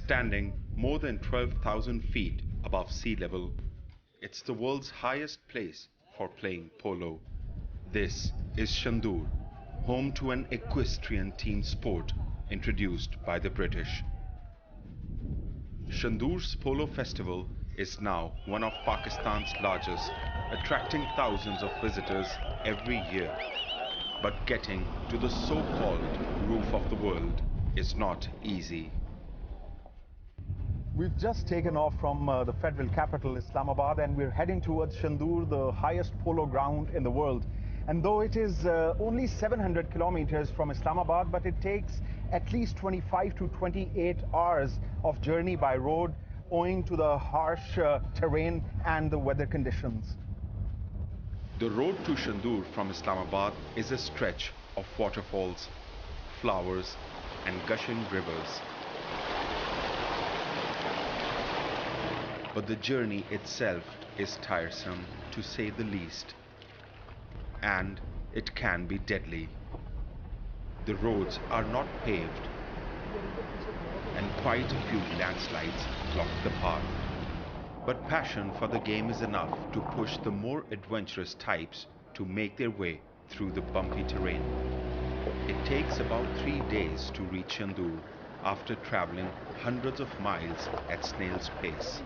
Standing more than 12,000 feet above sea level, it's the world's highest place for playing polo. This is Shandur, home to an equestrian team sport introduced by the British. Shandur's Polo Festival is now one of Pakistan's largest, attracting thousands of visitors every year. But getting to the so-called roof of the world is not easy. We've just taken off from the federal capital, Islamabad, and we're heading towards Shandur, the highest polo ground in the world. And though it is only 700 kilometers from Islamabad, but it takes at least 25 to 28 hours of journey by road, owing to the harsh terrain and the weather conditions. The road to Shandur from Islamabad is a stretch of waterfalls, flowers, and gushing rivers. But the journey itself is tiresome, to say the least, and it can be deadly. The roads are not paved, and quite a few landslides block the path. But passion for the game is enough to push the more adventurous types to make their way through the bumpy terrain. It takes about 3 days to reach Shandur after traveling hundreds of miles at snail's pace.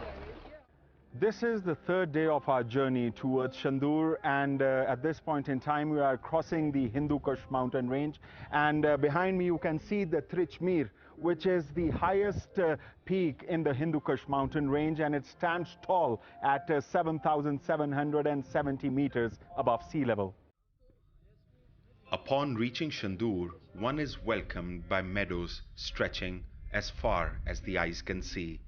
This is the third day of our journey towards Shandur, and at this point in time we are crossing the Hindu Kush mountain range, and behind me you can see the Trichmir, which is the highest peak in the Hindu Kush mountain range, and it stands tall at 7,770 meters above sea level. Upon reaching Shandur, one is welcomed by meadows stretching as far as the eyes can see.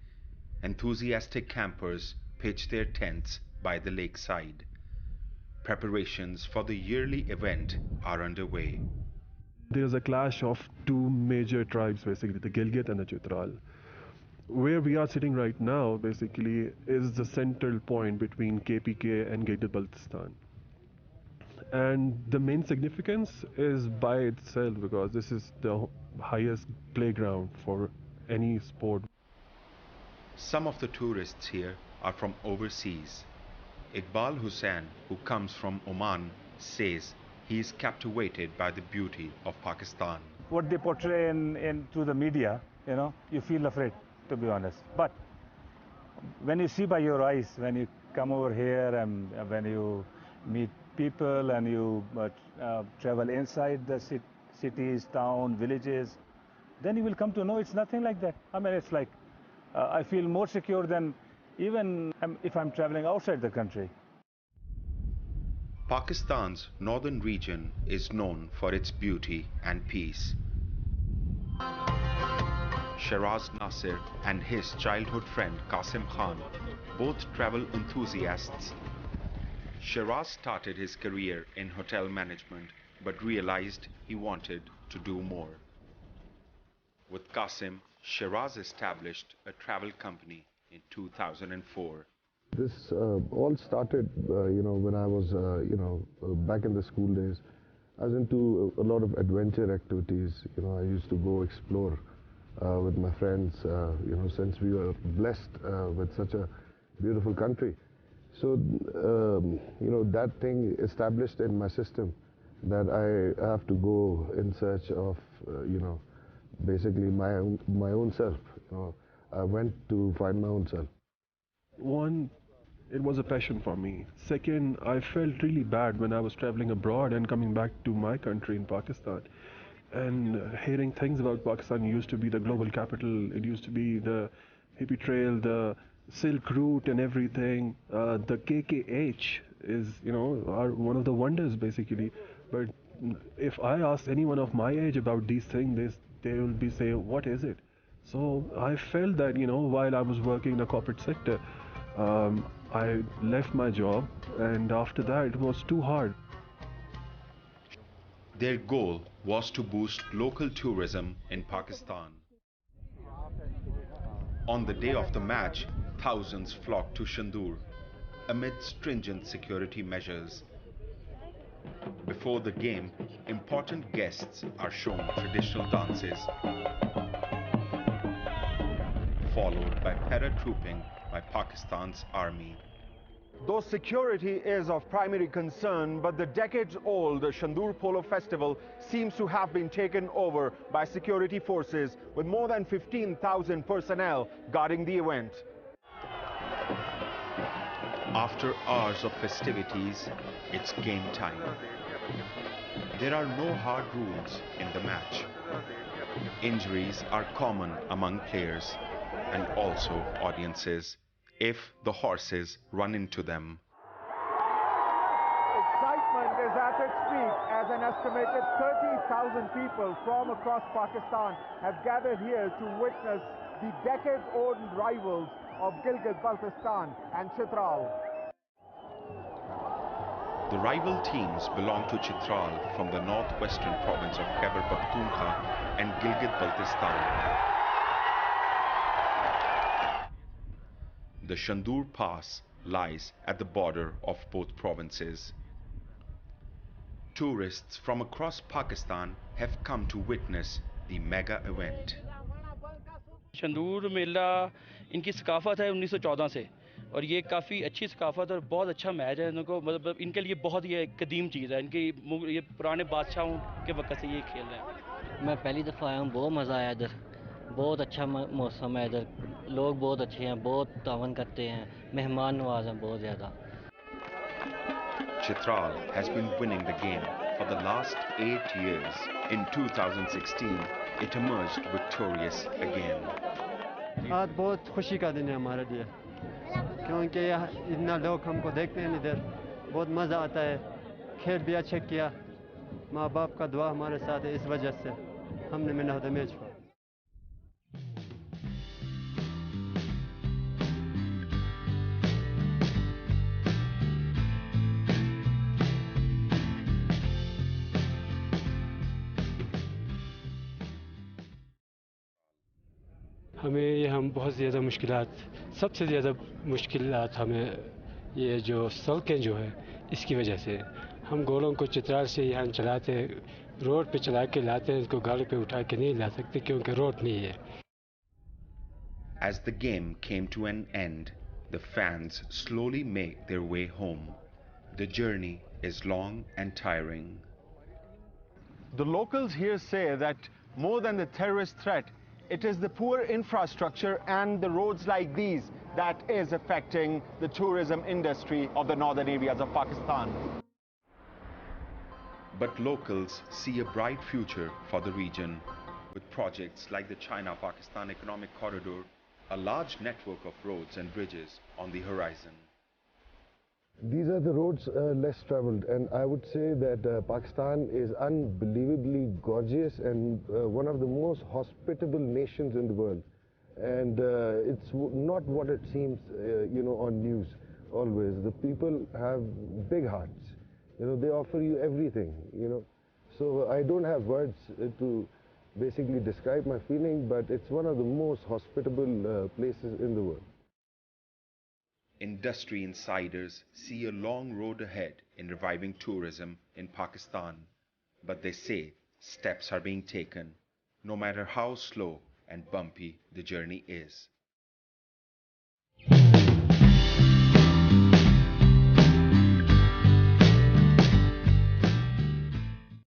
Enthusiastic campers pitch their tents by the lakeside. Preparations for the yearly event are underway. There's a clash of two major tribes, basically, the Gilgit and the Chitral. Where we are sitting right now, basically, is the central point between KPK and Gilgit Baltistan. And the main significance is by itself, because this is the highest playground for any sport. Some of the tourists here are from overseas. Iqbal Hussain, who comes from Oman, says he is captivated by the beauty of Pakistan. What they portray to the media, you feel afraid, to be honest. But when you see by your eyes, when you come over here and when you meet people and you travel inside the cities, town, villages, then you will come to know it's nothing like that. I mean, it's like I feel more secure than even if I'm traveling outside the country. Pakistan's northern region is known for its beauty and peace. Shiraz Nasir and his childhood friend Qasim Khan, both travel enthusiasts. Shiraz started his career in hotel management but realized he wanted to do more. With Qasim, Shiraz established a travel company in 2004. This all started, when I was, back in the school days. I was into a lot of adventure activities. I used to go explore with my friends, since we were blessed with such a beautiful country. So, that thing established in my system that I have to go in search of, basically my own self. I went to find my own self. One, it was a passion for me. Second, I felt really bad when I was traveling abroad and coming back to my country in Pakistan and hearing things about Pakistan. It used to be the global capital, it used to be the hippie trail, the Silk Route and everything. The KKH is, are one of the wonders basically. But if I ask anyone of my age about these things, they will be saying, what is it? So I felt that, while I was working in the corporate sector, I left my job, and after that it was too hard. Their goal was to boost local tourism in Pakistan. On the day of the match, thousands flocked to Shandur amid stringent security measures. Before the game, important guests are shown traditional dances. followed by paratrooping by Pakistan's army. Though security is of primary concern, but the decades-old Shandura Polo Festival seems to have been taken over by security forces with more than 15,000 personnel guarding the event. After hours of festivities, it's game time. There are no hard rules in the match. Injuries are common among players and also audiences if the horses run into them. Excitement is at its peak as an estimated 30,000 people from across Pakistan have gathered here to witness the decades-old rivals of Gilgit, Baltistan and Chitral. The rival teams belong to Chitral from the northwestern province of Khyber Pakhtunkhwa and Gilgit-Baltistan. The Shandura Pass lies at the border of both provinces. Tourists from across Pakistan have come to witness the mega event. Shandur मेला इनकी सकाफत है 1914 से और ये काफ़ी अच्छी सकाफत और बहुत अच्छा मैच है इनको मतलब इनके लिए बहुत ये कदीम चीज़ है इनकी ये पुराने बादशाहों के वक्त से ये खेल रहे हैं मैं पहली दफ़ा आया हूँ बहुत मज़ा आया इधर बहुत अच्छा मौसम है इधर लोग बहुत अच्छे हैं बहुत तावन करते हैं मेहमान नवाज हैं बहुत ज़्यादा Chitral has been winning the game for the last 8 years. In 2016, it emerged victorious again. आज बहुत खुशी का दिन है हमारे लिए क्योंकि इतना लोग हमको देखते हैं इधर बहुत मज़ा आता है खेल भी अच्छा किया माँ बाप का दुआ हमारे साथ है इस वजह से हमने मैन ऑफ द मैच को हमें यहाँ बहुत ज़्यादा मुश्किलात सबसे ज़्यादा मुश्किलात हमें ये जो सड़कें जो है इसकी वजह से हम घोड़ों को चित्राल से यहाँ चलाते रोड पे चला के लाते हैं इसको गाड़ी पे उठा के नहीं ला सकते क्योंकि रोड नहीं है As the game came to an end, the fans slowly make their way home. The journey is long and tiring. The locals here say that more than the terrorist threat, it is the poor infrastructure and the roads like these that is affecting the tourism industry of the northern areas of Pakistan. But locals see a bright future for the region with projects like the China-Pakistan Economic Corridor, a large network of roads and bridges on the horizon. These are the roads less traveled, and I would say that Pakistan is unbelievably gorgeous and one of the most hospitable nations in the world. And it's not what it seems, on news always. The people have big hearts. They offer you everything, So I don't have words to basically describe my feeling, but it's one of the most hospitable places in the world. Industry insiders see a long road ahead in reviving tourism in Pakistan, but they say steps are being taken, no matter how slow and bumpy the journey is.